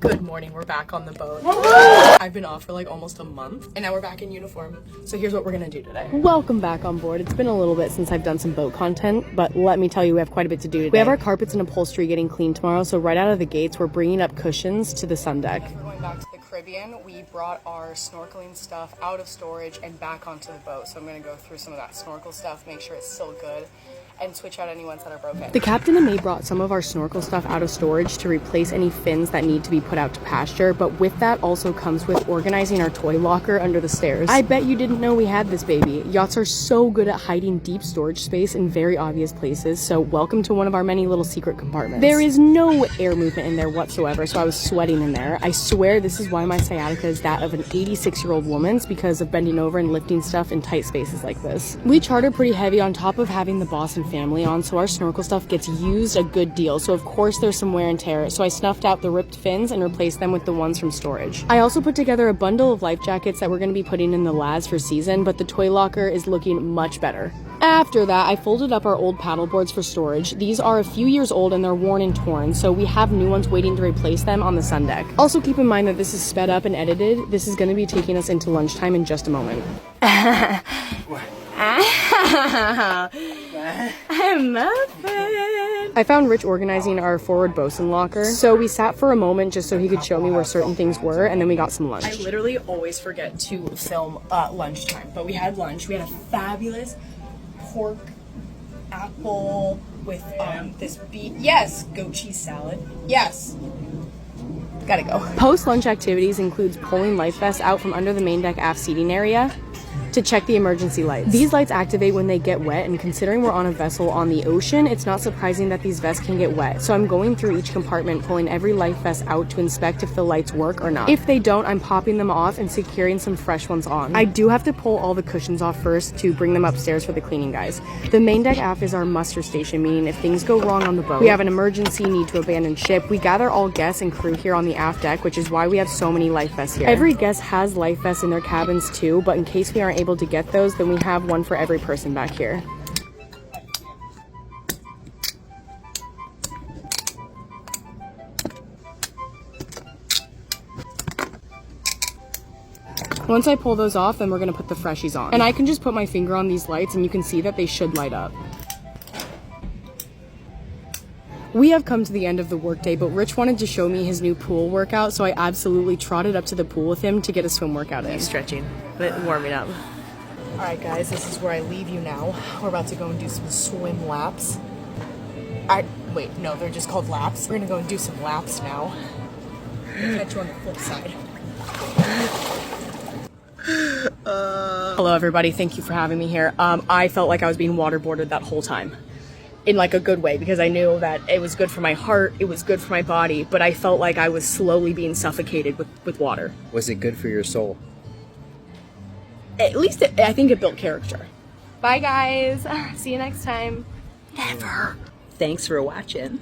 Good morning, we're back on the boat. I've been off for like almost a month and now we're back in uniform. So here's what we're gonna do today. Welcome back on board. It's been a little bit since I've done some boat content, but let me tell you, we have quite a bit to do today. We have our carpets and upholstery getting cleaned tomorrow, so right out of the gates, we're bringing up cushions to the sun deck. We're going back to the Caribbean. We brought our snorkeling stuff out of storage and back onto the boat. So I'm gonna go through some of that snorkel stuff, make sure it's still good, and switch out any ones that are broken. The captain and me brought some of our snorkel stuff out of storage to replace any fins that need to be put out to pasture, but with that also comes with organizing our toy locker under the stairs. I bet you didn't know we had this baby. Yachts are so good at hiding deep storage space in very obvious places, so welcome to one of our many little secret compartments. There is no air movement in there whatsoever, so I was sweating in there. I swear this is why my sciatica is that of an 86-year-old woman's, because of bending over and lifting stuff in tight spaces like this. We charter pretty heavy on top of having the boss and family on, so our snorkel stuff gets used a good deal, so of course there's some wear and tear, so I snuffed out the ripped fins and replaced them with the ones from storage. I also put together a bundle of life jackets that we're going to be putting in the LAS for season, but the toy locker is looking much better. After that, I folded up our old paddle boards for storage. These are a few years old and they're worn and torn, so we have new ones waiting to replace them on the sun deck. Also keep in mind that this is sped up and edited. This is going to be taking us into lunchtime in just a moment. I'm muffin. I found Rich organizing our forward bosun locker, so we sat for a moment just so he could show me where certain things were, and then we got some lunch. I literally always forget to film lunchtime, but we had lunch. We had a fabulous pork apple with this beef. Yes, goat cheese salad. Yes. Gotta go. Post-lunch activities includes pulling life vests out from under the main deck aft seating area to check the emergency lights. These lights activate when they get wet, and considering we're on a vessel on the ocean, it's not surprising that these vests can get wet. So I'm going through each compartment, pulling every life vest out to inspect if the lights work or not. If they don't, I'm popping them off and securing some fresh ones on. I do have to pull all the cushions off first to bring them upstairs for the cleaning guys. The main deck aft is our muster station, meaning if things go wrong on the boat, we have an emergency, need to abandon ship, we gather all guests and crew here on the aft deck, which is why we have so many life vests here. Every guest has life vests in their cabins too, but in case we aren't able to get those, then we have one for every person back here. Once I pull those off, then we're gonna put the freshies on. And I can just put my finger on these lights and you can see that they should light up. We have come to the end of the workday, but Rich wanted to show me his new pool workout, so I absolutely trotted up to the pool with him to get a swim workout in. He's stretching, but warming up. Alright guys, this is where I leave you now. We're about to go and do some swim laps. Wait, no, they're just called laps. We're gonna go and do some laps now. I'll catch you on the flip side. Hello everybody, thank you for having me here. I felt like I was being waterboarded that whole time. In like a good way, because I knew that it was good for my heart, it was good for my body, but I felt like I was slowly being suffocated with water. Was it good for your soul? At least I think it built character. Bye guys, see you next time. Never. Thanks for watching.